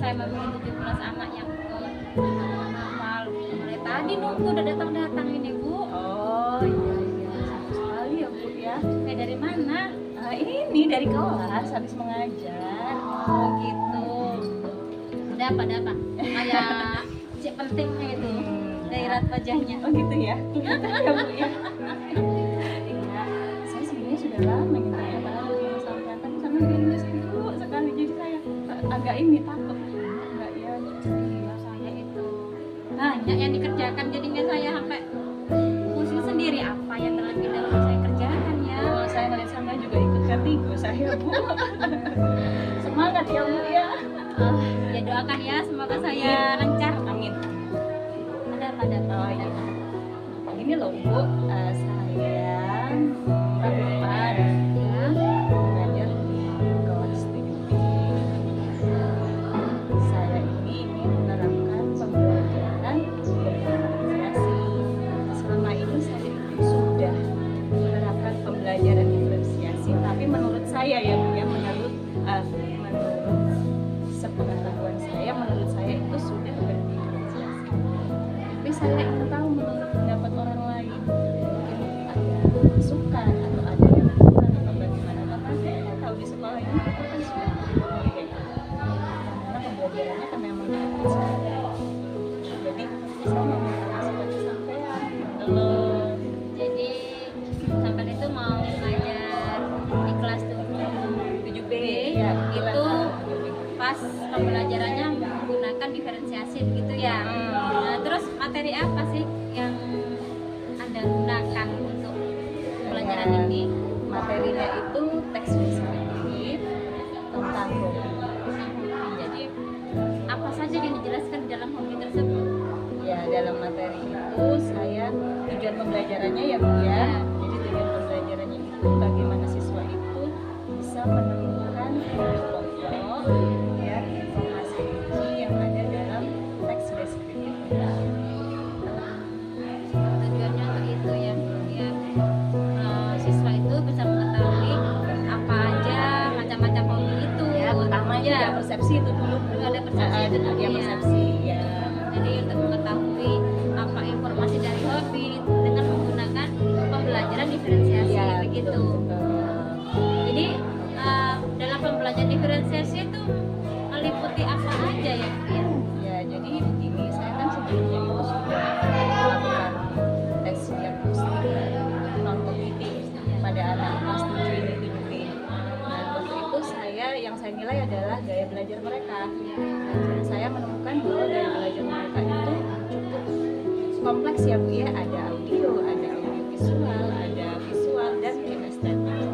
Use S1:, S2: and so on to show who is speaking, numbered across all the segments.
S1: saya memilih 17 anak yang awal. Mulai tadi nunggu udah datang ini Bu.
S2: Oh iya iya, senang sekali ya Bu ya.
S1: Dari mana?
S2: Ini dari kelas habis mengajar.
S1: Oh gitu. Ada apa? Kayak cek pentingnya itu daerah wajahnya.
S2: Oh gitu ya. Ya Bu ya. Iya, saya sebenarnya sudah lama gitu ya, padahal belum sampai tapi sama dia seru sekali, jadi saya agak ini takut enggak ya.
S1: Iya, saya itu banyak yang dikerjakan jadinya saya sampai pusing sendiri apa yang terlebih dahulu saya kerjakan ya.
S2: Oh, saya ngeliat sama juga ikut vertigo saya Bu. Semangat ya Bu ya.
S1: Ya doakan ya semoga saya lancar.
S2: Amin.
S1: Ada
S2: Oh iya. Ini loh Bu, saya tahun depan
S1: ya.
S2: mengajar di kelas 7B. Saya ini ingin menerapkan pembelajaran diferensiasi. Selama ini saya itu sudah menerapkan pembelajaran diferensiasi, tapi menurut saya ya Bu ya, menurut sepengetahuan saya, menurut saya itu sudah berdiferensiasi. Tapi saya ingin tahu menurut pendapat orang lain, mungkin ada masukan atau ada yang kurang atau bagaimana. Karena saya tahu di sekolah ini kita kan sudah karena pembelajarannya kan memang diferensiasi. Jadi saya mau minta masukan ke sampean. Belum.
S1: Jadi sampai itu mau ngajar di kelas
S2: 7B ya,
S1: itu pas pembelajarannya menggunakan diferensiasi gitu ya. Nah, terus materi apa sih yang Anda gunakan untuk pelajaran ini?
S2: Materinya itu teks deskriptif tentang hobi.
S1: Jadi apa saja yang dijelaskan di dalam hobi tersebut?
S2: Ya, dalam materi itu saya tujuan pembelajarannya ya Bu ya. Jadi tujuan pembelajarannya itu bagaimana siswa itu bisa menemukan kelompok ya informasi yang ada dalam teks deskriptif.
S1: Tujuannya untuk itu ya, biar siswa itu bisa mengetahui apa aja macam-macam hobi itu.
S2: Ya, pertamanya ya persepsi itu dulu.
S1: Ada persepsi itu dulu
S2: ya,
S1: ya.
S2: persepsi ya.
S1: Jadi untuk mengetahui apa informasi dari hobi dengan menggunakan pembelajaran diferensiasi
S2: Ya,
S1: begitu.
S2: betul.
S1: Jadi dalam pembelajaran diferensiasi itu meliputi apa aja ya?
S2: Ya, jadi begini, saya kan sebelumnya itu sudah melakukan tes diagnostik non kognitif pada anak kelas 7 ini 7B. Nah, waktu itu yang saya nilai adalah gaya belajar mereka. Dan saya menemukan bahwa gaya belajar mereka itu cukup kompleks ya Bu ya, ada audio visual, ada visual dan kinestetik.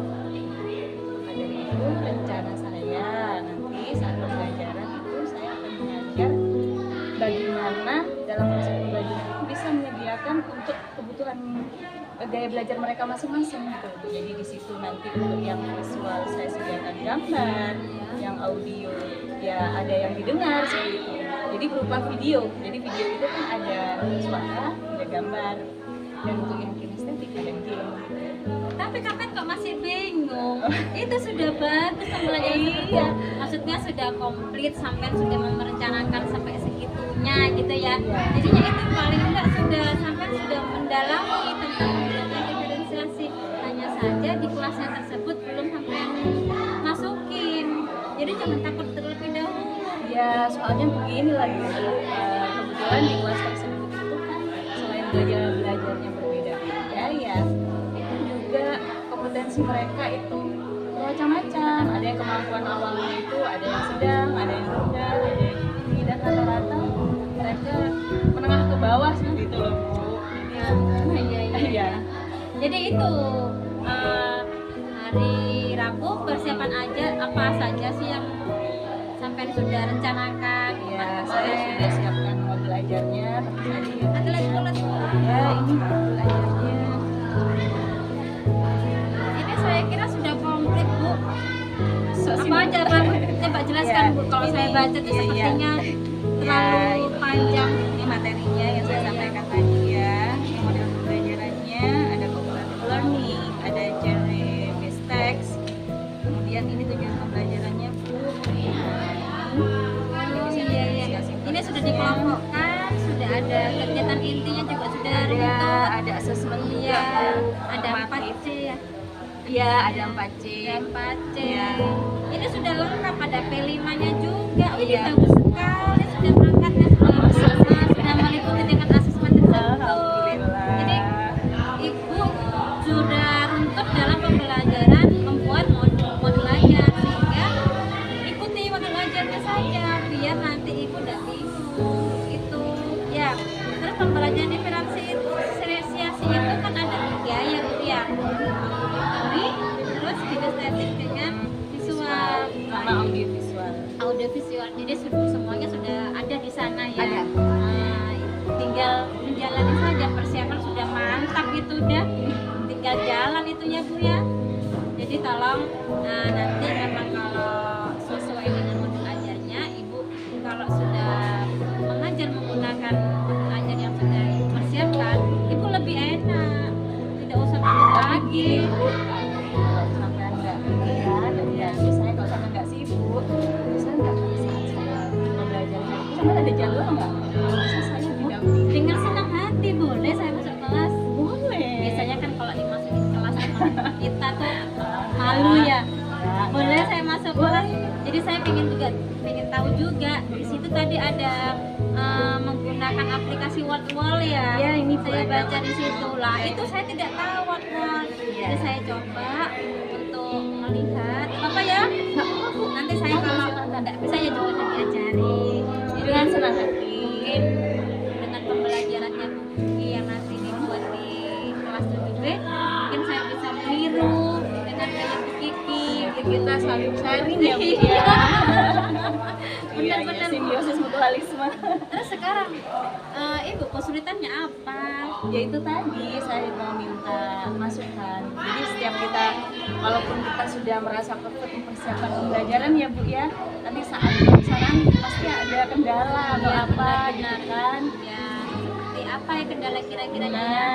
S2: Maka dari itu rencana saya nanti saat pembelajaran itu saya akan mengajar bagaimana dalam proses pembelajaran itu bisa menyediakan untuk kebutuhan gaya belajar mereka masing-masing gitu. Jadi di situ nanti untuk yang visual saya sediakan gambar, yang audio ya ada yang didengar seperti itu. Jadi berupa video. Jadi video itu kan ada suara, ada gambar, dan untuk yang kinestetik ada game.
S1: Tapi Kapten kok masih bingung? Itu sudah bagus pembelajaran seperti itu. Maksudnya sudah komplit sampai sudah merencanakan sampai segitunya gitu ya. Jadinya itu paling enggak sudah sampai sudah mendalami tentang pembelajaran diferensiasi. Hanya saja di kelasnya tersebut belum sampai masukin. Jadi jangan takut terlebih dahulu.
S2: Ya soalnya begini lagi kebetulan di kelas tersebut itu kan selain belajarnya berbeda-beda ya, itu juga kompetensi mereka itu macam-macam. Ada yang kemampuan awalnya itu ada yang sedang, ada yang rendah, ada yang tinggi, dan rata-rata mereka menengah ke bawah seperti itu loh Bu.
S1: Iya. Jadi itu hari Rabu persiapan aja apa saja sih yang sampai sudah rencanakan?
S2: Ya saya sudah siapkan mobil ajarnya, tentu saja.
S1: Ada lagi
S2: Ya ini mobil ajarnya.
S1: Ini saya kira sudah komplit Bu.
S2: Apa
S1: Apa aja Pak? Coba jelaskan Bu. Kalau saya baca itu sepertinya terlalu panjang.
S2: Ini materinya yang saya sampaikan tadi ya. Ini model pembelajarannya ada cognitive learning, ada genre based text. Kemudian ini tujuan pembelajarannya Bu. Ini di sini Iya, ada 4C.
S1: Ada 4C.
S2: Iya.
S1: Ini sudah lengkap, ada P5-nya juga. Oh, ini
S2: Iya.
S1: bagus sekali. Sudah berangkatnya sudah meliputi dengan asesmen tertentu.
S2: Alhamdulillah.
S1: Jadi ibu sudah runtut dalam pembelajaran membuat modul ajar, sehingga ikuti modul ajarnya saja biar nanti ibu tidak bingung itu ya. Terus pembelajaran diferensiasi itu kan ada 3 ya Bu ya, auditory, terus kinestetik dengan visual
S2: Sama audiovisual.
S1: audiovisual. Jadi semuanya sudah ada di sana ya.
S2: Ada.
S1: Nah, tinggal menjalani saja, persiapan sudah mantap itu udah tinggal jalan itu ya Bu ya. Jadi tolong nanti memang kalau sesuai dengan modul ajarnya, ibu kalau sudah mengajar menggunakan modul ajar yang sudah dipersiapkan, ibu lebih enak, tidak usah bingung lagi.
S2: Kalau sampai nggak pikiran dan saya kalau sampai nggak sibuk, saya nggak bisa belajarnya. Cuma ada jadwal nggak? Bisa saya tidak
S1: Dengan senang hati boleh saya masuk kelas.
S2: boleh.
S1: Biasanya kan kalau dimasukin kelas sama kita tuh malu ya. Boleh saya masuk kelas. Jadi saya pengen tahu juga. Di situ tadi ada menggunakan aplikasi Wordwall ya.
S2: Ya, ini
S1: saya
S2: Bu,
S1: baca
S2: ada.
S1: di situ lah. Itu saya tidak tahu Wordwall.
S2: Iya.
S1: Jadi saya coba untuk melihat. Apa ya? Nanti saya kalau tidak bisa ya juga diajari.
S2: Dengan senang hati.
S1: Mungkin dengan pembelajarannya Bu Kiki yang nanti dibuat di kelas 7B, mungkin saya bisa meniru dengan gaya Bu Kiki.
S2: Jadi kita saling sharing ya Bu
S1: Iya.
S2: ya.
S1: Benar-benar.
S2: Simbiosis mutualisme.
S1: Terus sekarang ibu kesulitannya apa?
S2: Ya itu tadi saya mau minta masukan. Jadi setiap kita, walaupun kita sudah merasa perfect mempersiapkan pembelajaran ya Bu ya, nanti saat pelaksanaan pasti ada kendala atau
S1: Iya,
S2: apa
S1: benar-benar.
S2: gitu kan.
S1: Ya, seperti apa ya kendala kira-kiranya ya?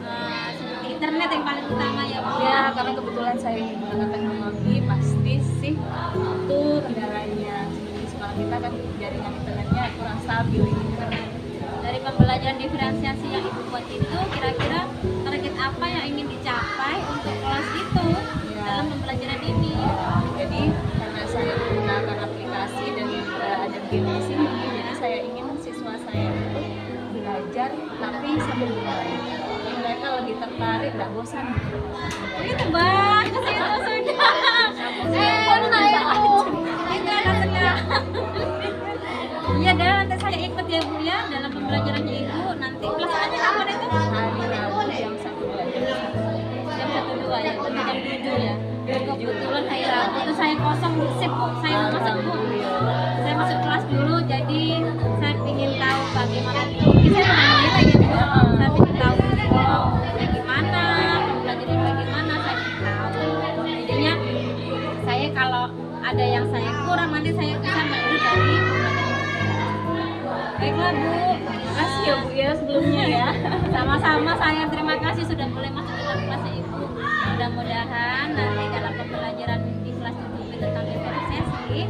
S2: Nah,
S1: Seperti internet yang paling utama ya Bu
S2: ya karena kebetulan saya menggunakan teknologi, pasti sih itu kendalanya. Di sekolah kita kan jaringan internetnya kurang stabil ini.
S1: Dari pembelajaran diferensiasi yang ibu buat itu, kira-kira target apa yang ingin dicapai untuk kelas itu
S2: Ya.
S1: dalam pembelajaran ini?
S2: Jadi karena saya menggunakan aplikasi dan ada game di sini, jadi saya ingin siswa saya itu belajar tapi sambil bermain. Jadi mereka lebih tertarik, nggak bosan.
S1: Itu bagus itu sudah. Itu anak sekarang. Iya, dan nanti saya ikut ya Bu ya dalam pembelajarannya ibu. Nanti pelaksanaannya kapan itu?
S2: Hari Rabu jam 1 belajar.
S1: Jam 1-2 ya, tapi jam 7 ya. Kebetulan hari Rabu itu saya kosong sip Bu, saya mau masuk Bu. Saya masuk kelas dulu, jadi saya ingin tahu bagaimana. Saya mau nilai ya Bu. Saya ingin tahu bagaimana, pembelajaran bagaimana, saya ingin tahu. Jadinya saya kalau ada yang saya kurang nanti saya bisa melihat dari pembelajaran. Baiklah Bu,
S2: Makasih ya Bu ya sebelumnya ya.
S1: sama-sama, saya terima kasih sudah boleh masuk ke dalam kelas ibu. Mudah-mudahan nanti dalam pembelajaran di kelas 7B tentang diferensiasi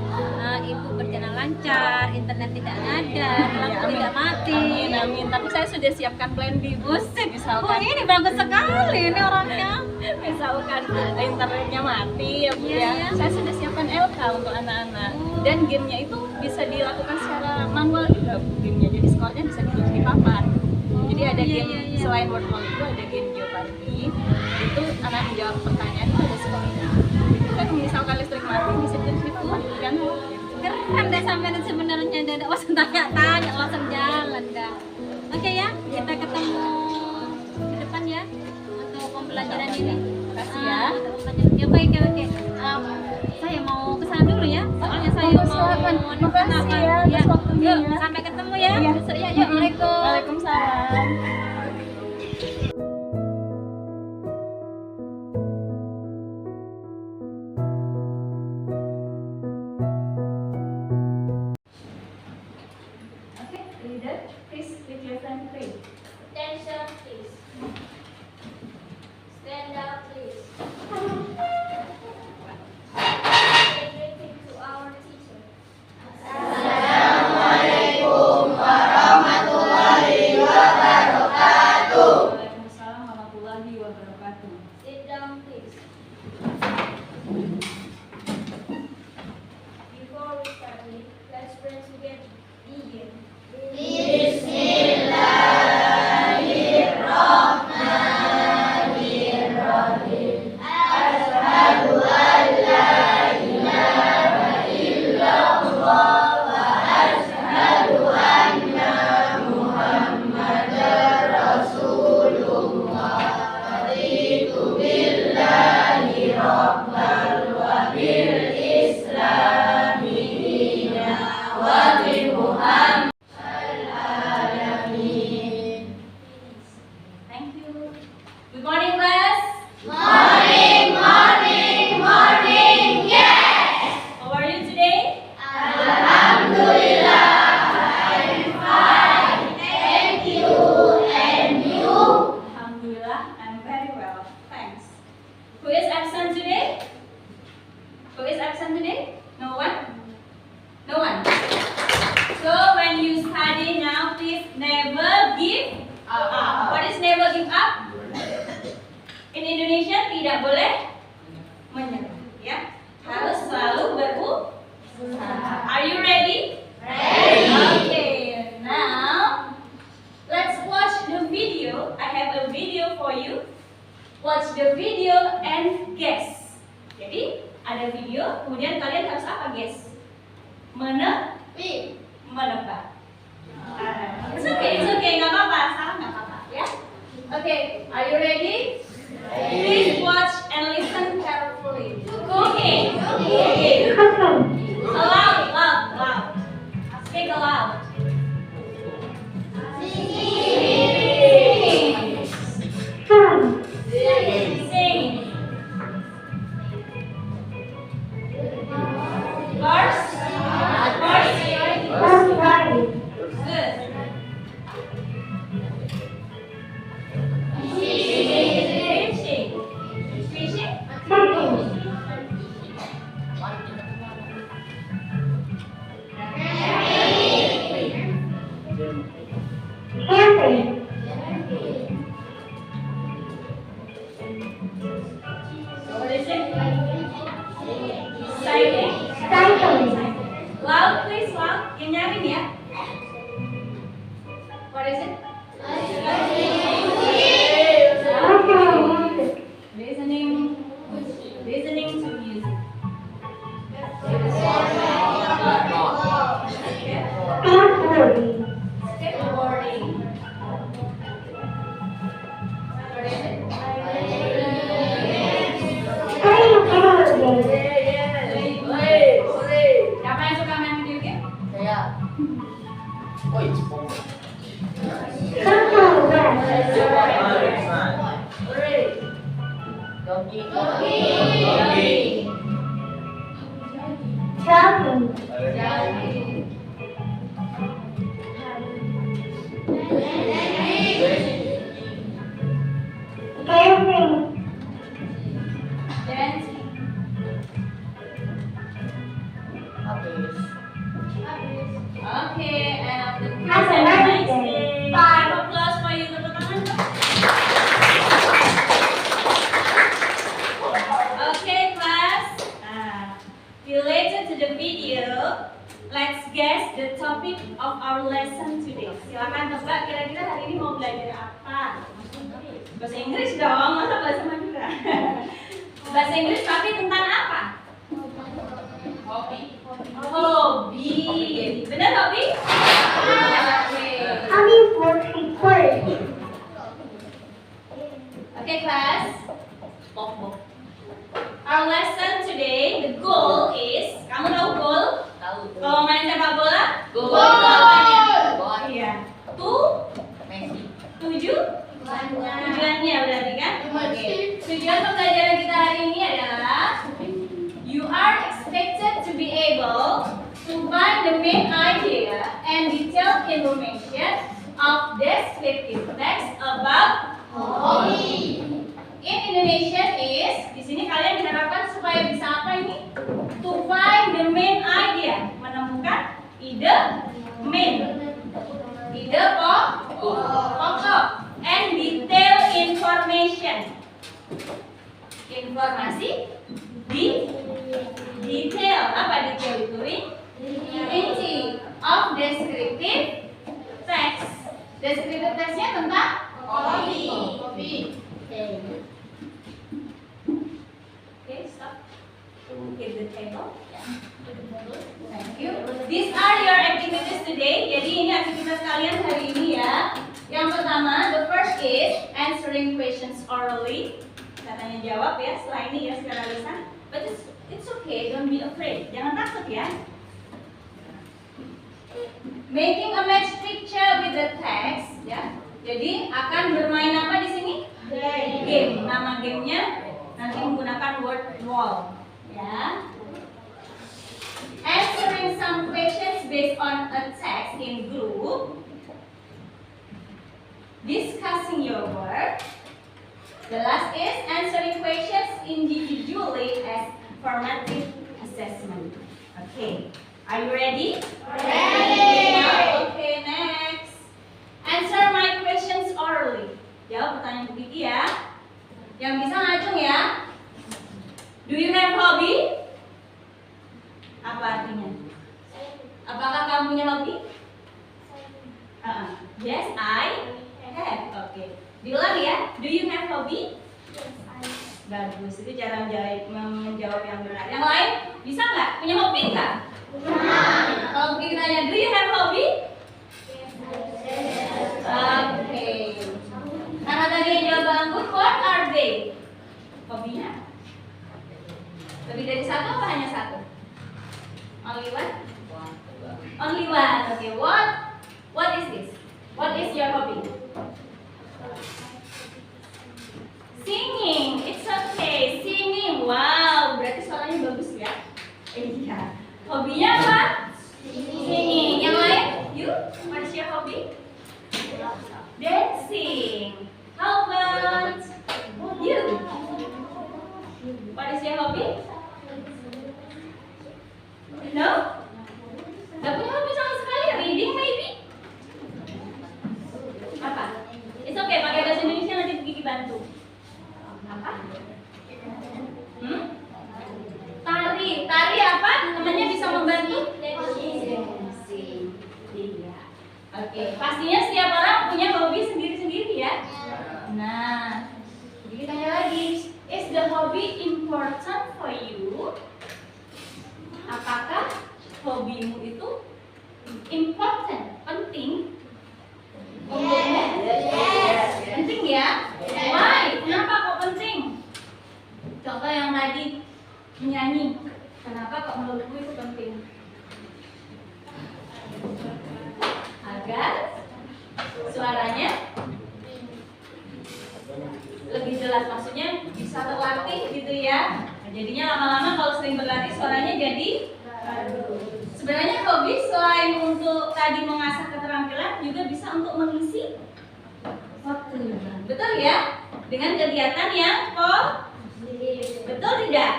S1: ibu berjalan lancar, internet tidak ngadar, lampu
S2: amin.
S1: tidak mati.
S2: Amin, amin. Tapi saya sudah siapkan plan B Bu.
S1: Buset, Bu,
S2: Misalkan
S1: ini bagus sekali ini orangnya.
S2: misalkan internetnya mati ya Bu
S1: Iya,
S2: ya,
S1: iya.
S2: saya sudah siapkan LK untuk anak-anak dan gamenya itu bisa dilakukan secara manual juga Bu, gamenya, jadi skornya bisa ditulis di papan. Jadi ada
S1: iya,
S2: game
S1: iya, iya.
S2: selain Wordwall itu ada game Jeopardy, itu anak menjawab pertanyaan itu ada skornya. Jadi kan misalkan listrik mati bisa ditulis di papan kan.
S1: Keren deh sampai sebenarnya tidak usah tanya-tanya, langsung jalan dah. Oke ya, kita ketemu di depan ya untuk pembelajaran ini.
S2: Makasih ya.
S1: Untuk pembelajaran. Ya baik ya, oke. Saya mau ke sana dulu ya, soalnya saya
S2: Monggo,
S1: mau
S2: silakan. Makasih ya atas waktunya
S1: Yuk,
S2: ya.
S1: sampai ketemu ya.
S2: Iya.
S1: Besok ya, yuk. Waalaikumsalam.
S2: Waalaikumsalam. Okay, leader, please with your friend pray.
S1: Attention please. Stand up please. Say greeting to our teacher. Assalamualaikum warahmatullahi wabarakatuh. Let's pray together. Begin. Thank you. Good morning, class. How are you today? Alhamdulillah, I'm very well. Thanks. Who is absent today? Who is absent today? No one? No one. So when you study now, please never give up. What is never give up? In Indonesia tidak boleh menyerah, ya. Harus selalu berusaha. Are you ready? Okay. Now let's watch the video. I have a video for you. Watch the video and guess. Jadi ada video, kemudian kalian harus apa, guess? Menebak. It's okay, nggak apa-apa, salah nggak apa-apa, ya. Okay, are you ready? Please watch and listen carefully. Okay. Loud. Speak aloud. Sing. Horse. Good. Fishing. What is it? Cycling. Loud, please, loud. Yang nyaring ya. What is it? Listening to music. Skateboarding. What is it? Siapa yang suka main video game? Dancing. Okay, and after this, have a nice day. Round of applause for you, teman-teman. Okay, class. Related to the video, let's guess the topic of our lesson today. Silakan tebak kira-kira hari ini mau belajar apa? Bahasa Inggris dong, masa bahasa Madura? Bahasa Inggris tapi tentang apa? Hobi. Benar hobi? Okay, class. Our lesson today, the goal is, kamu tahu goal? Kalau main sepak bola? Iya. Tujuannya berarti kan? Tujuan pembelajaran kita hari ini adalah you are expected to be able to find the main idea and detailed information of descriptive text about hobby. In Indonesian is, di sini kalian diharapkan supaya bisa apa ini? To find the main idea, menemukan ide main, ide pokok, and detail information. Informasi detail, apa detail itu? Rinci.
S3: these are your activities today. Jadi ini aktivitas kalian hari ini ya. Yang pertama, the first is answering questions orally. Katanya jawab ya setelah ini ya secara lisan. But it's okay, don't be afraid. Jangan takut ya. Making a match picture with the text ya. Jadi akan bermain apa di sini? Game. Nama gamenya nanti menggunakan word wall ya. Answering some questions based on a text in group. Discussing your work. The last is answering questions individually as formative assessment. Okay, are you ready? Ready. Okay, next. Answer my questions orally. Jawab pertanyaan Kiki ya. Yang bisa ngacung ya. Do you have hobby? Apa artinya? Apakah kamu punya hobi? Yes, I have. Oke. Diulang ya. Do you have hobby? Bagus. Itu cara menjawab yang benar. Yang lain bisa nggak? Punya hobi nggak? Kalau kita tanya, do you have hobby? Oke. Karena tadi yang jawab bagus, what are they? Hobinya? Lebih dari satu apa hanya satu? Only one? Only one. Okay. What is this? What is your hobby? Singing. It's okay. Singing. Wow. Berarti suaranya bagus ya? Iya. Hobinya apa? Singing. Yang lain? You? What is your hobby? Dancing. How about you? What is your hobby? No? Gak punya hobi sama sekali? Reading maybe? Apa? It's okay, pakai bahasa Indonesia nanti Kiki bantu. Apa? Tari. Tari apa? Namanya bisa membantu? Dancing. Iya. Oke, pastinya setiap orang punya hobi sendiri-sendiri ya. Nah, jadi tanya lagi, is the hobby important for you? Apakah hobimu itu important, penting? Yes. Penting ya? Why? Kenapa kok penting? Contoh yang tadi menyanyi. Kenapa kok menurutmu itu penting? Agar suaranya lebih jelas, maksudnya bisa terlatih gitu ya. Nah, jadinya lama-lama kalau sering berlatih suaranya jadi bagus. Sebenarnya hobi selain untuk tadi mengasah keterampilan juga bisa untuk mengisi waktu. Betul ya? Dengan kegiatan yang positif. Betul tidak?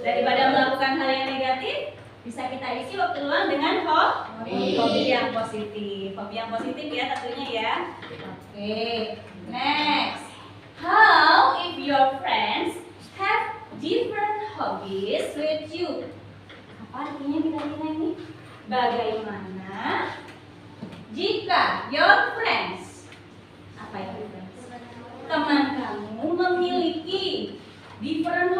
S3: Daripada melakukan hal yang negatif, bisa kita isi waktu luang dengan hobi yang positif. Hobi yang positif ya tentunya ya. Oke, next. How if your friends have different hobbies with you? Apa artinya kira-kira ini? Bagaimana jika your friends, apa itu friends? Teman kamu memiliki different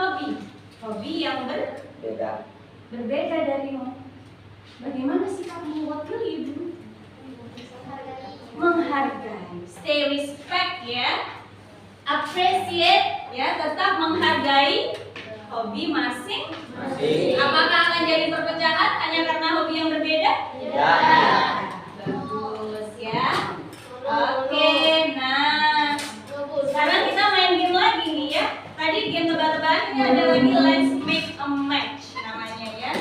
S3: hobi yang berbeda darimu. Bagaimana sikapmu? What will you do? Menghargai, stay respect ya. Appreciate ya, tetap menghargai hobi masing-masing. Apakah akan jadi perpecahan hanya karena hobi yang berbeda? Tidak. Bagus ya. Oke, nah sekarang kita main game lagi nih ya. Tadi game tebak-tebakan, ini ada lagi let's make a match namanya ya.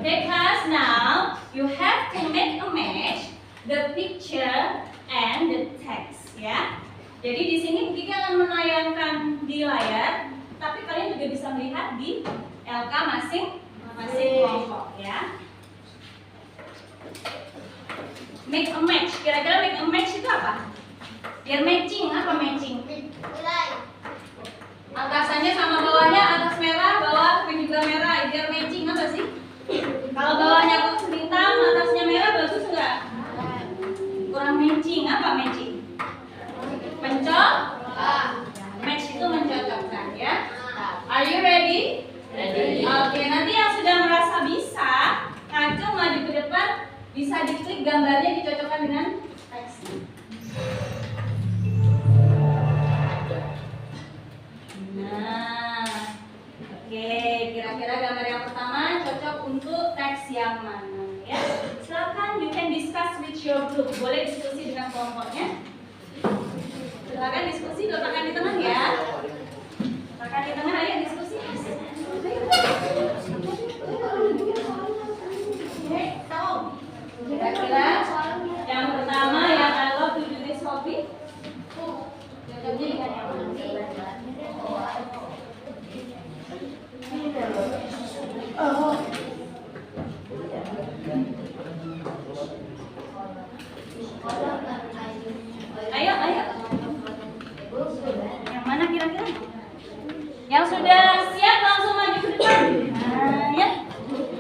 S3: Okay, class, now you have to make a match the picture and the text ya. Jadi di sini Kiki akan menayangkan di layar, tapi kalian juga bisa melihat di LK masing-masing kelompok ya. Make a match. Kira-kira make a match itu apa? Biar matching. Apa matching? Atasannya sama bawahnya, atas merah, bawah juga merah. Biar matching apa sih? Kalau bawahnya kuning hitam, atasnya merah, bagus nggak? Kurang matching. Apa matching? Match itu mencocokkan ya. Are you ready?
S2: Ready.
S3: Oke, nanti yang sudah merasa bisa, kacung maju ke depan, bisa diklik gambarnya dicocokkan dengan teksnya. Nah, oke, kira-kira gambar yang pertama cocok untuk teks yang mana ya? Silakan, you can discuss with your group. Boleh diskusi dengan kelompoknya. Silakan diskusi, letakkan di tengah ya. Letakkan di tengah, ayo diskusi. Kira-kira yang pertama yang I love to do this hobby. Cocoknya dengan yang mana? Ayo, ayo. Yang mana kira-kira? Yang sudah siap langsung maju ke depan. Nah, ya.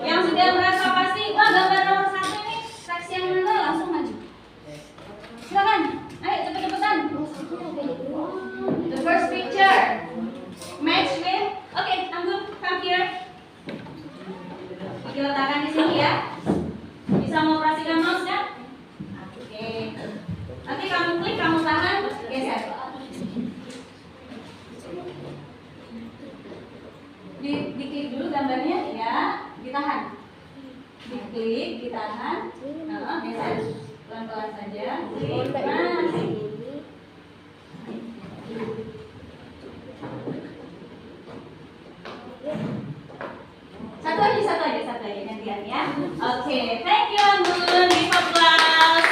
S3: Yang sudah merasa pasti, wah gambar nomor 1 ini teks yang mana, langsung maju. Silakan. Ayo cepet-cepetan. The first picture. Match with. Okay, Anggun, come here. Oke, letakkan di sini ya. Bisa mengoperasikan mouse ya? Oke. Nanti kamu klik, kamu tahan, geser. Diklik dulu gambarnya ya, ditahan. Diklik, ditahan. Nah, geser. Pelan-pelan saja. Klik. Nah. Satu aja gantian ya. Oke, thank you Anggun, give applause.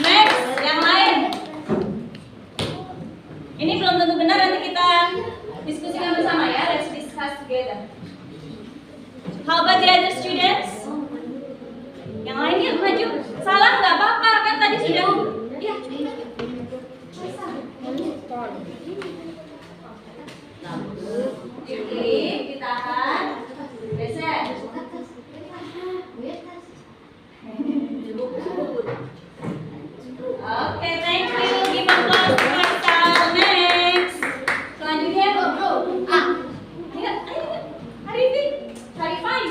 S3: Next, yang lain. Ini belum tentu benar, nanti kita diskusikan bersama ya. Let's discuss together. How about the other students? Yang lain yuk maju. Salah nggak apa-apa kan tadi sudah. Iya. Diklik, ditahan, geser. Oke, thank you. Give applause to Marcel. Next. Selanjutnya, ayo, Arifin, Arifai.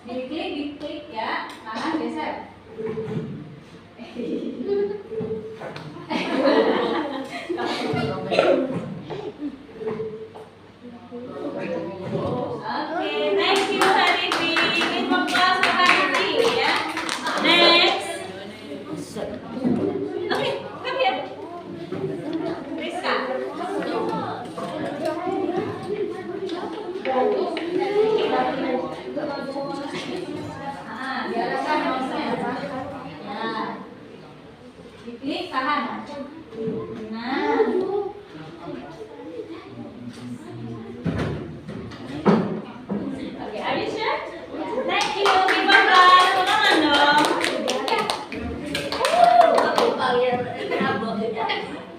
S3: Diklik ya, tangan geser. Oke, thank you Harifi. Give applause to Harifi ya. Next. Oke, come here. Rizka. Biarkan mouse-nya. Ya. Diklik, tahan. Nah. Oke, are you sure? Thank you. Give applause. Ulangan dong.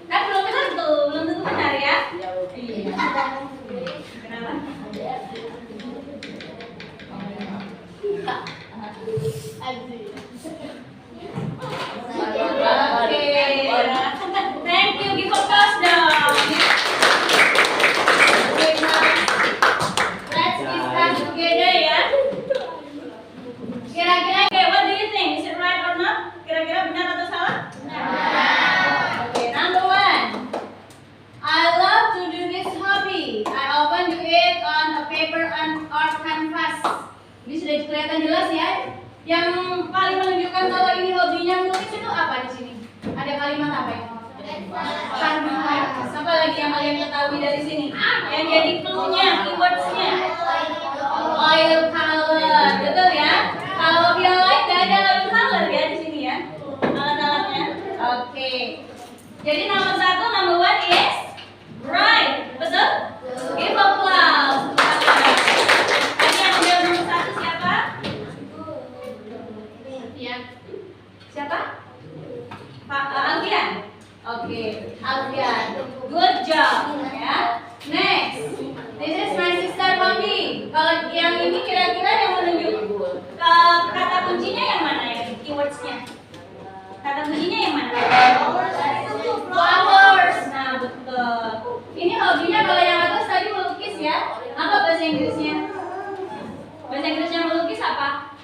S3: Kan belum tentu benar ya. Kenapa? Oke. Thank you. Give applause dong. Let's discuss together ya. Kira-kira, what do you think? Is it right or not? Kira-kira benar atau salah? Oke, number 1. I love to do this hobby. I often do it on a paper or canvas. Ini sudah kelihatan jelas ya. Yang paling menunjukkan kalau ini hobinya melukis itu apa di sini? Ada kalimat apa ya? Canvas. Apa lagi yang kalian ketahui dari sini? Yang jadi clue-nya, keywords-nya. Oil color, betul ya? Kalau yang lain nggak ada oil color ya di sini ya, alat-alatnya. Oke. Jadi nomor 1, number 1 is right, betul? Give applause. Tadi yang menjawab nomor 1 siapa? Siapa? Pak Alfian. Oke, Alfian. Good job ya. Next, this is my ini kira-kira yang menunjuk kata kuncinya yang mana ya? Keywordsnya? Kata kuncinya yang mana? Flowers. Nah, betul. Ini hobinya kalau yang atas tadi melukis ya. Apa bahasa Inggrisnya? Bahasa Inggrisnya melukis apa?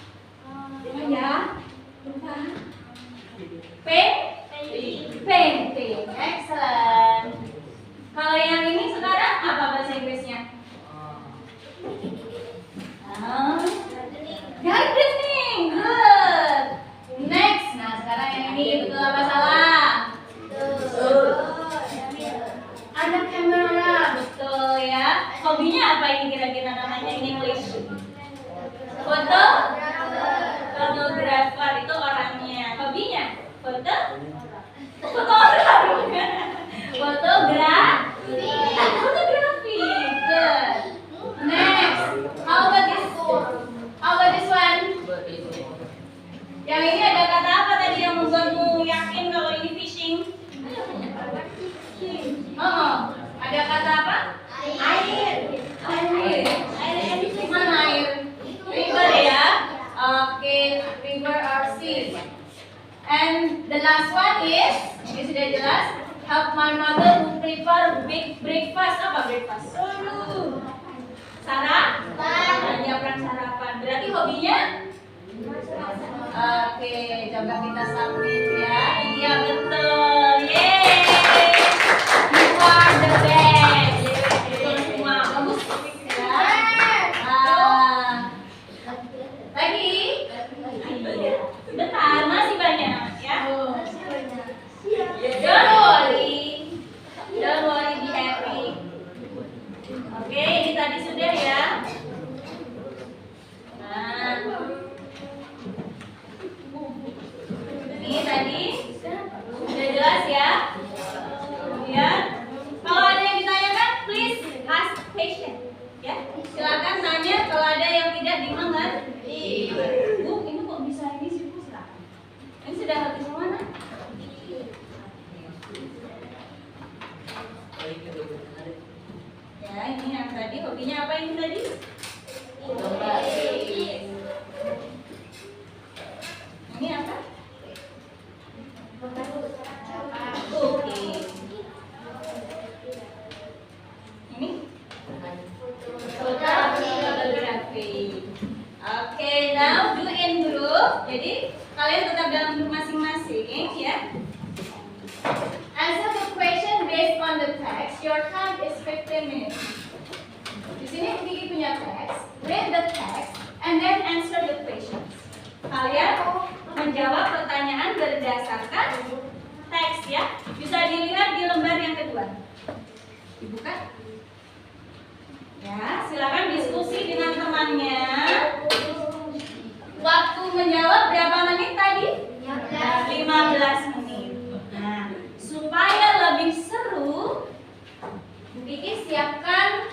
S3: Oh ya. Lupa. Painting. Excellent. Kalau yang ini sekarang apa bahasa Inggrisnya? Gardening. Good. Next. Nah, sekarang yang ini betul apa salah? Ada kamera, betul ya. Hobinya apa ini kira-kira namanya in English? Foto? Fotografer itu orangnya. Hobinya? Foto? Fotografi. Fotografi. Good. Next. How about this? How about this one? Yang ini ada kata apa tadi yang membuatmu yakin kalau ini fishing? Oh, ada kata apa? Air. Mana air? River ya. Oke, river or sea. And the last one is, ini sudah jelas. Help my mother who prefer big breakfast. Apa breakfast? Sarapan. Menyiapkan sarapan. Berarti hobinya? Oke, coba kita submit ya. Iya betul. Yeay. You are the best. Betul semua. Bagus ya. Lagi? Bentar, masih banyak ya. Don't worry, be happy. Oke, ini tadi sudah ya. Nah, ini tadi sudah jelas ya. Ya. Kalau ada yang ditanyakan, please ask question. Ya, silakan tanya kalau ada yang tidak dimengerti. Bu, ini kok bisa ini sih Bu? Silakan. Ini sudah habis yang mana? Ya, ini yang tadi hobinya apa ini tadi? Ini apa? Oke. Ini? Fotografi. Oke, now do in group. Jadi kalian tetap dalam grup masing-masing ya. Answer the question based on the text. Your time is 15 minutes. Di sini Kiki punya teks. Read the text and then answer the questions. Kalian menjawab pertanyaan berdasarkan teks ya. Bisa dilihat di lembar yang kedua. Dibuka. Ya, silakan diskusi dengan temannya. Waktu menjawab berapa menit tadi? 15 menit. Nah, supaya lebih seru, Kiki siapkan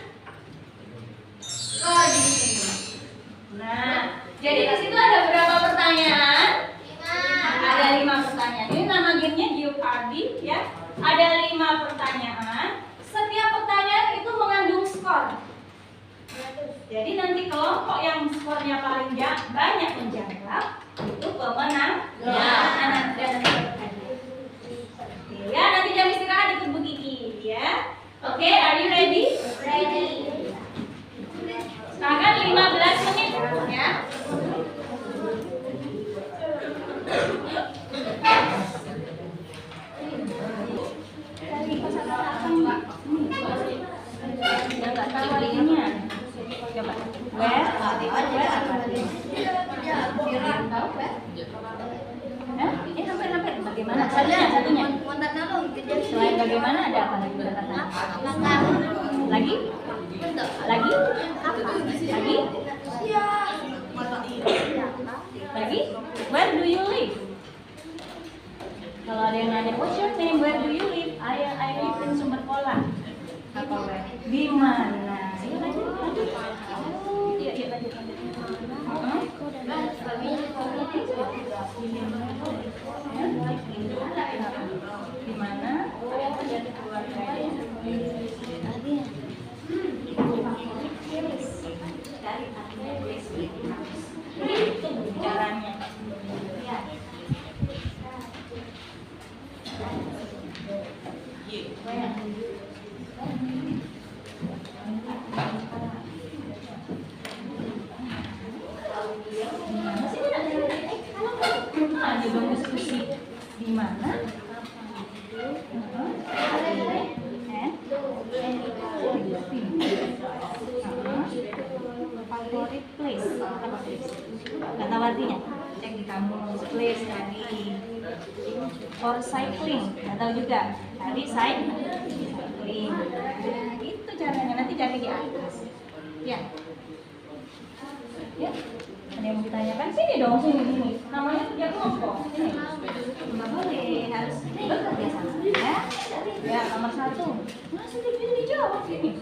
S3: di sini. Nah, jadi di situ ada berapa pertanyaan? Ada 5 pertanyaan. Ini nama gamenya Jeopardy ya. Ada 5 pertanyaan. Setiap pertanyaan itu mengandung skor. Jadi nanti kelompok yang skornya paling banyak menjawab itu pemenang. Ya, nanti jam istirahat ikut Bu Kiki ya. Oke, are you ready? Ready. Sekarang 15 menit ya. Coba. Where? Hampir. Bagaimana? Satunya. Selain bagaimana ada apa lagi kata-kata? Lagi? Lagi? Where do you live? Kalau ada yang nanya, what's your name? Where do you live? I live in Sumber Pola. Apa where? Di mana? Iya lanjut. Iya lanjut. Di mana? Ada keluarganya. Dari di mana favorit place. Gak tahu artinya, cek di kamus. Place tadi for cycling, gak tahu juga, tadi cycling. Nah, itu caranya, nanti cari di atas ya. Ya, ada yang mau ditanyakan? Sini dong, sini. Namanya kerja kelompok. Sini. Nggak boleh, harus bekerja sama. Ya, ya nomor 1. Nah, sudah bisa dijawab sini.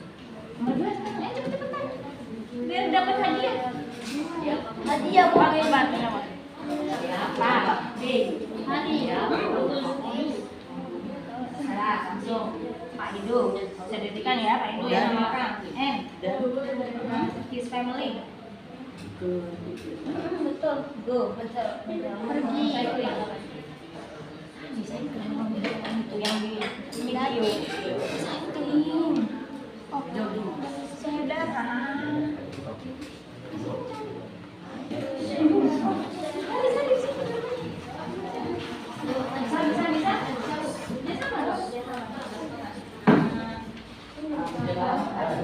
S3: Nomor 2 sekarang, cepet-cepetan. Biar dapat hadiah. Hadiah bukan hebat, kenapa? Siapa? B. Hadiah. Salah, langsung. Pak Hidu, bisa ditikan ya, Pak Hidu yang nama orang. N. His family. Betul, go, betul. Pergi. Bisa itu yang di video. Cycling. Oh, jogging. Saudara.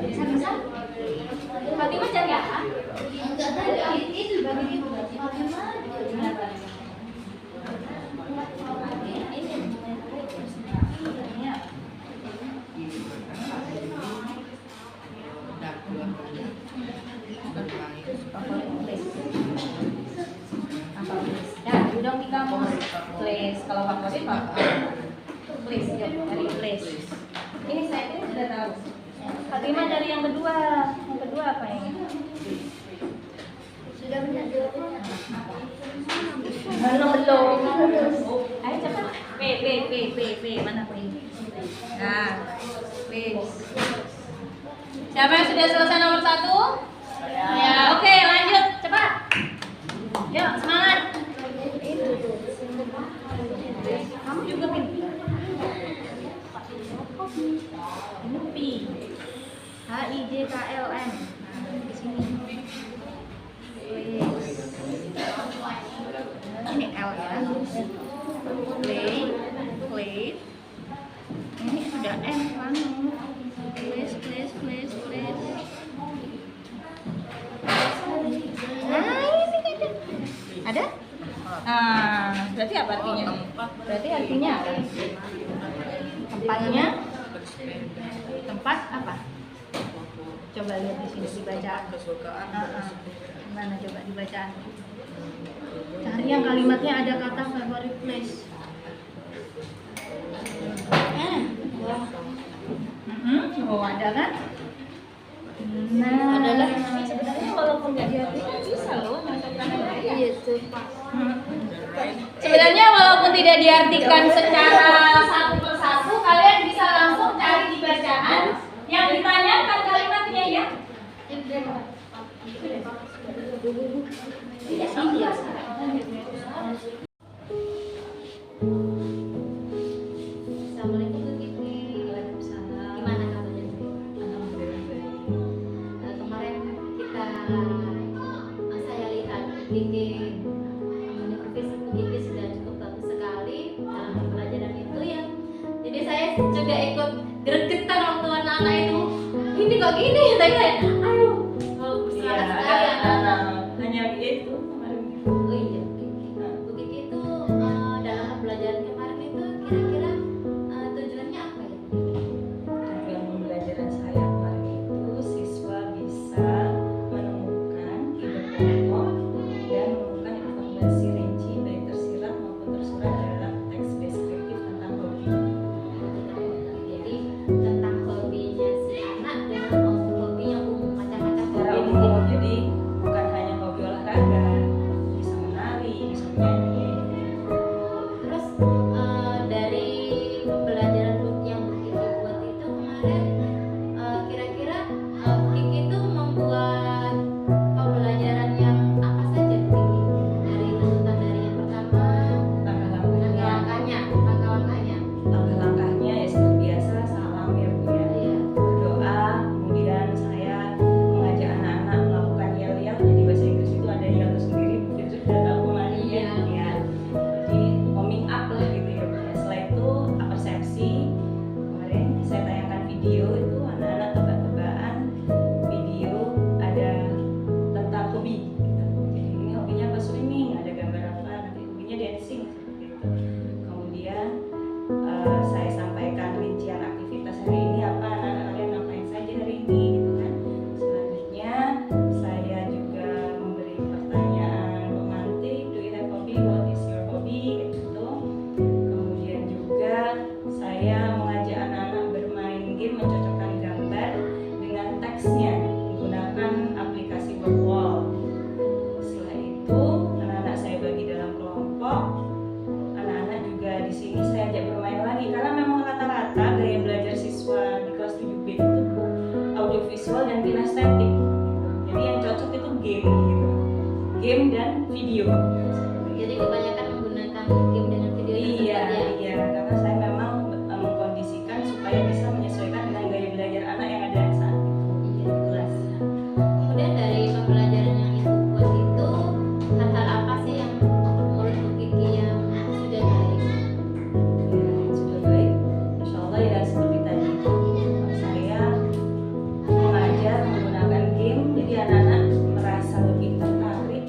S3: Bisa. Fatimah cari apa? Itu bagi ibu. Duduk di kamus. Place. Kalau favorit apa? Place. Yuk, cari place. Ini saya ini sudah tahu. Fatimah dari yang kedua. Yang kedua apa ini? Sudah benar jawabannya. Belum. Ayo cepat. P. Mana P? Nah, please. Siapa yang sudah selesai nomor 1? Ya. Oke, lanjut. Cepat. Yuk, semangat. Kamu juga pintar. Ini P. HIJKLM. Nah, di sini. Ini L ya. Play. Ini sudah M kan? Please. Nah, ini ada. Nah, berarti apa artinya? Berarti artinya apa? Tempatnya? Tempat apa? Coba lihat di sini dibacaan. Gimana coba dibacaan? Cari yang kalimatnya ada kata favorite place. Oh, ada kan? Nah, adalah sebenarnya walaupun nggak diartikan bisa loh masukkan sebenarnya walaupun tidak diartikan secara satu persatu, kalian bisa langsung cari di bacaan yang ditanyakan kalimatnya ya. Assalamualaikum Bu Kiki. Waalaikumsalam. Gimana kabarnya? Kemarin saya lihat bikin Facebook Bu Kiki sudah cukup bagus sekali dalam pembelajaran itu ya. Jadi saya juga ikut gregetan waktu anak-anak itu. Ini kok gini? Saya kayak, aduh, semangat sekali anak-anak.
S2: Hanya itu.
S3: Oh iya, Bu Kiki itu dalam pembelajaran kemarin itu kira-kira tujuannya apa ya?
S2: Tujuan pembelajaran saya kemarin itu siswa bisa menemukan ide pokok dan menemukan informasi rinci baik tersirat maupun tersurat dalam teks deskriptif tentang hobi.
S3: Jadi tentang hobinya si anak dengan hobinya umum kinestetik. Jadi yang cocok itu game gitu. Game dan video.
S1: Jadi kebanyakan menggunakan game dengan video tersebut
S3: Iya,
S1: ya.
S3: iya, karena saya memang mengkondisikan supaya bisa menyesuaikan dengan gaya belajar anak yang ada saat itu.
S1: Iya.
S3: Kelas.
S1: Kemudian dari pembelajaran yang Ibu buat itu, hal-hal apa sih yang menurut Bu Kiki yang sudah baik?
S3: Ya, sudah baik. Insya Allah ya seperti tadi saya mengajar menggunakan game, jadi anak-anak merasa lebih tertarik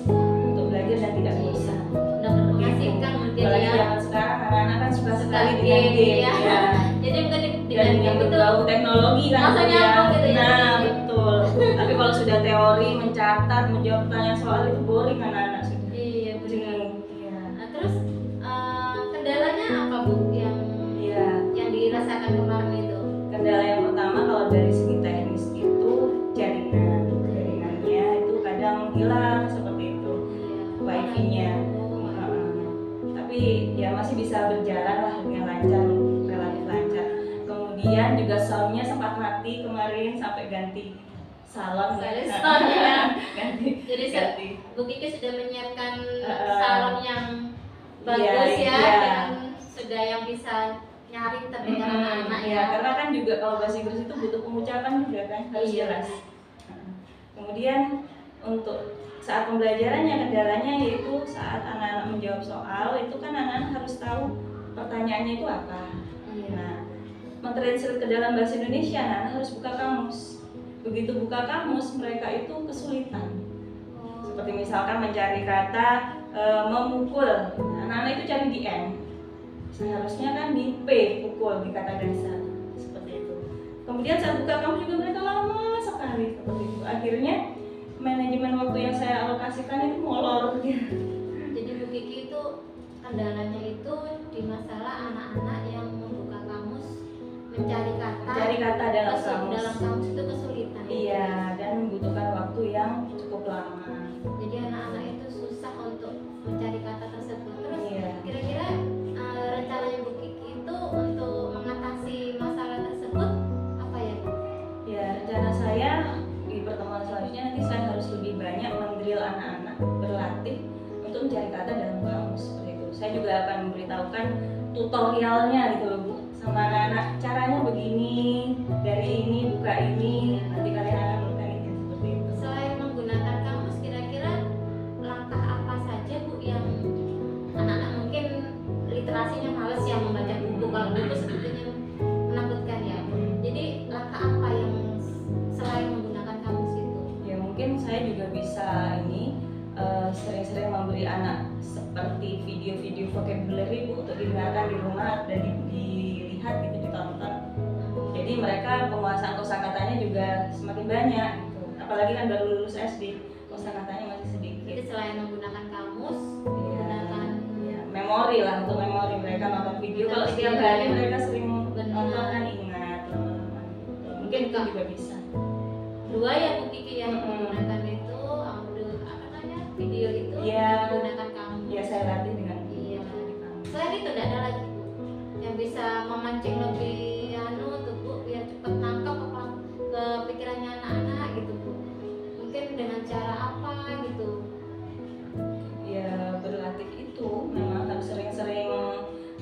S3: untuk belajar dan tidak bosan.
S1: Benar-benar mengasihkan mungkin
S3: Apalagi
S1: ya.
S3: zaman sekarang anak-anak kan suka sekali
S1: Suka
S3: dengan
S1: game,
S3: game.
S1: ya.
S3: Ya.
S1: Jadi mungkin
S3: Dan
S1: dengan
S3: yang
S1: game itu
S3: berbau teknologi kan
S1: langsung
S3: Bu,
S1: nyambung gitu ya.
S3: Nah betul. Tapi kalau sudah teori, mencatat, menjawab pertanyaan soal itu boring anak-anak sudah.
S1: iya benar.
S3: Jenuh. Iya.
S1: Nah, terus kendalanya apa Bu
S3: Iya.
S1: yang dirasakan kemarin itu?
S3: Kendala yang pertama kalau dari segi teknis itu jaringannya itu kadang hilang seperti itu, wifi-nya. Tapi ya masih bisa berjalan lah dengan lancar, relatif lancar. Kemudian juga soundnya sempat mati kemarin sampai ganti salon.
S1: Ganti sound, ya.
S3: ganti.
S1: Jadi
S3: ganti.
S1: Bu Kiki sudah menyiapkan
S3: Uh,
S1: salon yang bagus
S3: iya,
S1: ya,
S3: iya.
S1: dan sudah yang bisa nyaring terdengar anak-anak
S3: Ya,
S1: ya.
S3: karena kan juga kalau bahasa Inggris itu butuh pengucapan juga kan, harus
S1: Iya.
S3: jelas. Kemudian untuk saat pembelajarannya kendalanya yaitu saat anak-anak menjawab soal itu kan anak-anak harus tahu pertanyaannya itu apa.
S1: Iya.
S3: Nah, mentranslate ke dalam bahasa Indonesia anak-anak harus buka kamus. Begitu buka kamus mereka itu kesulitan. Seperti misalkan mencari kata memukul, anak-anak itu cari di N. Seharusnya kan di P, pukul di kata dasar seperti itu. Kemudian saat buka kamus juga mereka lama sekali seperti itu. Akhirnya manajemen waktu yang saya alokasikan itu molor.
S1: Jadi Bu Kiki itu kendalanya itu di masalah anak-anak yang membuka kamus, mencari kata,
S3: Mencari kata dalam kamus.
S1: dalam kamus itu kesulitan.
S3: Iya, dan membutuhkan waktu yang cukup lama.
S1: Jadi anak-anak itu susah untuk mencari kata tersebut. Terus
S3: Iya.
S1: kira-kira rencananya Bu Kiki itu untuk mengatasi masalah tersebut apa ya Bu?
S3: Ya, rencana saya di pertemuan selanjutnya nanti saya harus lebih banyak mendrill anak-anak berlatih untuk mencari kata dalam kamus seperti itu. Saya juga akan memberitahukan tutorialnya gitu loh Bu, sama anak-anak caranya begini, dari ini buka ini, nanti kalian akan melakukan ini seperti itu.
S1: Selain menggunakan kamus, kira-kira langkah apa saja Bu yang anak-anak mungkin literasinya males ya membaca buku, kalau buku sebetulnya menakutkan ya. Jadi langkah apa yang selain menggunakan kamus itu?
S3: Ya mungkin saya juga bisa ini sering-sering memberi anak seperti video-video vocabulary Bu untuk didengarkan di rumah dan dilihat gitu, ditonton. Jadi mereka penguasaan kosakatanya juga semakin banyak gitu. Apalagi kan baru lulus SD, kosakatanya masih sedikit.
S1: Jadi selain menggunakan kamus,
S3: Iya.
S1: menggunakan
S3: Ya, memori lah, untuk memori mereka nonton video. Kalau
S1: Nonton
S3: setiap
S1: video,
S3: hari
S1: ya.
S3: mereka sering
S1: Benar.
S3: nonton kan ingat lama-lama. Mungkin itu juga bisa.
S1: dua ya Bu Kiki yang
S3: Mm-mm.
S1: menggunakan itu audio apa namanya video itu
S3: Iya.
S1: menggunakan kamus.
S3: Ya saya latih dengan
S1: Iya.
S3: di kamu.
S1: Selain itu tidak ada lagi Bu yang bisa memancing lebih tuh Bu biar cepat nangkap apa ke pikirannya anak-anak gitu Bu. Mungkin dengan cara apa gitu.
S3: Ya berlatih itu memang harus sering-sering,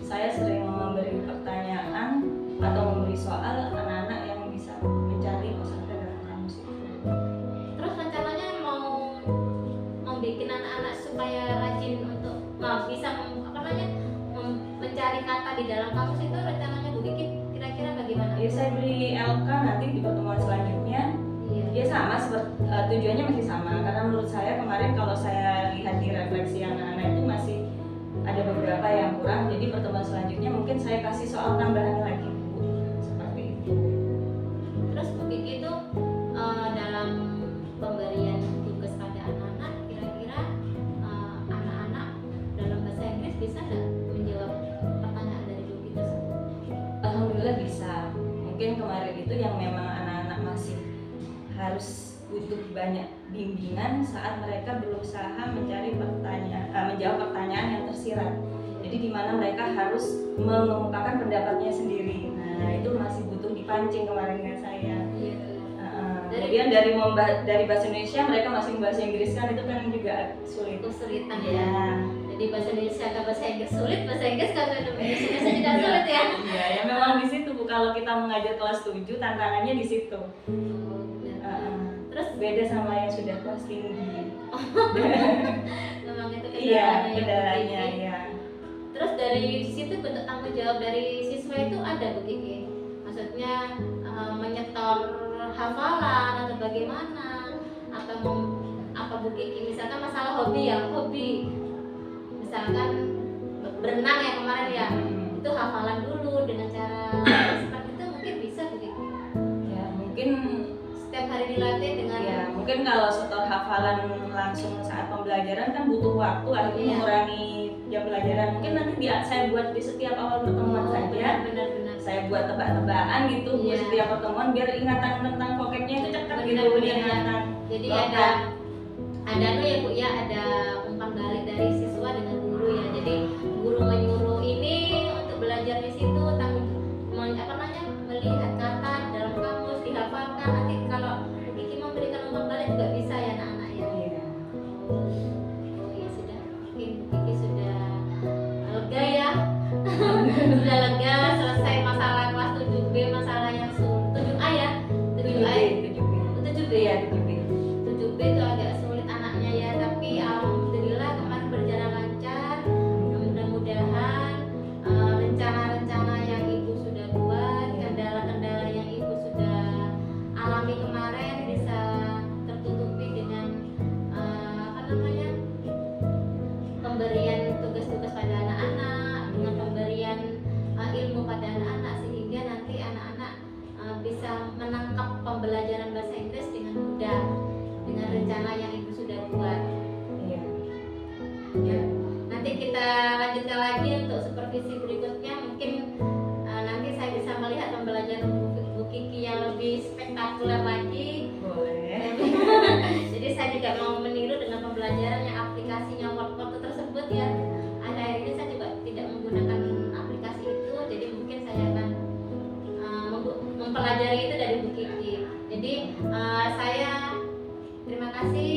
S3: saya sering memberi pertanyaan atau memberi soal anak-anak yang bisa mencari kosakata dalam kamus itu.
S1: Terus rencananya mau membuat anak-anak supaya rajin untuk bisa mencari kata di dalam kamus itu, rencananya Bu Kiki kira-kira bagaimana?
S3: Ya saya beri LK nanti di pertemuan selanjutnya.
S1: Iya.
S3: Ya sama, tujuannya masih sama karena menurut saya kemarin kalau saya lihat di refleksi anak-anak itu masih ada beberapa yang kurang. Jadi pertemuan selanjutnya mungkin saya kasih soal tambahan lagi Bu, seperti itu.
S1: Terus Bu Kiki itu dalam pemberian tugas pada anak-anak, kira-kira anak-anak dalam bahasa Inggris bisa nggak menjawab pertanyaan dari Bu Kiki tersebut?
S3: Alhamdulillah bisa. Mungkin kemarin itu yang memang anak-anak masih harus butuh banyak bimbingan saat mereka berusaha mencari menjawab pertanyaan yang tersirat. Jadi di mana mereka harus mengemukakan pendapatnya sendiri. Nah itu masih butuh dipancing kemarin dengan saya.
S1: Iya.
S3: Kemudian dari bahasa Indonesia mereka masih bahasa Inggris kan itu kan juga sulit.
S1: kesulitan
S3: Iya.
S1: ya. Jadi bahasa Indonesia ke bahasa Inggris sulit, bahasa Inggris ke bahasa Indonesia juga sulit ya.
S3: Iya, ya memang di situ Bu kalau kita mengajar kelas 7 tantangannya di situ.
S1: Oh, benar.
S3: Terus beda sama yang sudah kelas tinggi.
S1: Memang itu
S3: Iya,
S1: kendalanya ya,
S3: kendalanya
S1: Bu Kiki.
S3: ya.
S1: Terus dari situ bentuk tanggung jawab dari siswa itu ada Bu Kiki. Maksudnya menyetor hafalan atau bagaimana, atau apa Bu Kiki misalkan masalah hobi ya, hobi misalkan berenang ya kemarin ya, itu hafalan dulu dengan cara seperti itu mungkin bisa Bu Kiki.
S3: Ya, mungkin
S1: Setiap hari dilatih dengan
S3: ya, mungkin kalau setor hafalan langsung saat pembelajaran kan butuh waktu, akhirnya
S1: Iya.
S3: mengurangi jam pelajaran. Mungkin nanti saya buat di setiap awal pertemuan saja.
S1: benar-benar
S3: Saya buat tebak-tebakan gitu Bu,
S1: Iya.
S3: setiap pertemuan biar ingatan tentang vocabnya itu cepat gitu
S1: Benar-benar, ya.
S3: ingatan.
S1: jadi
S3: Lokal.
S1: ada ya Bu ya, ada umpan balik dari siswa dengan guru ya. Jadi guru menyuruh ini untuk belajar di situ melihat kata dalam kamus dihafalkan. Nanti kalau Bu Kiki memberikan umpan balik juga bisa ya anak-anak ya.
S3: Iya.
S1: Oh iya sudah, mungkin Bu Kiki sudah lega ya. Sudah lega selesai masalah kelas 7B, masalah yang 7A ya. 7A. 7B ya. 7B itu agak sulit anaknya ya, tapi alhamdulillah kemarin berjalan lancar. Mudah-mudahan rencana-rencana yang ibu sudah buat, kendala-kendala yang ibu sudah alami kemarin bisa tertutupi dengan pemberian tugas-tugas pada anak-anak, dengan pemberian ilmu pada anak-anak, sehingga nanti anak-anak bisa menangkap pembelajaran bahasa Inggris dengan mudah dengan rencana yang ibu sudah buat.
S3: Iya.
S1: Ya. Nanti kita lanjutkan lagi untuk supervisi berikutnya. Mungkin nanti saya bisa melihat pembelajaran Bu Kiki yang lebih spektakuler lagi.
S3: Boleh.
S1: Jadi saya juga mau meniru dengan pembelajaran yang aplikasinya Word tersebut ya. Akhir-akhir ini saya juga tidak menggunakan aplikasi itu, jadi mungkin saya akan mempelajari itu dari Bu Kiki. Jadi saya terima kasih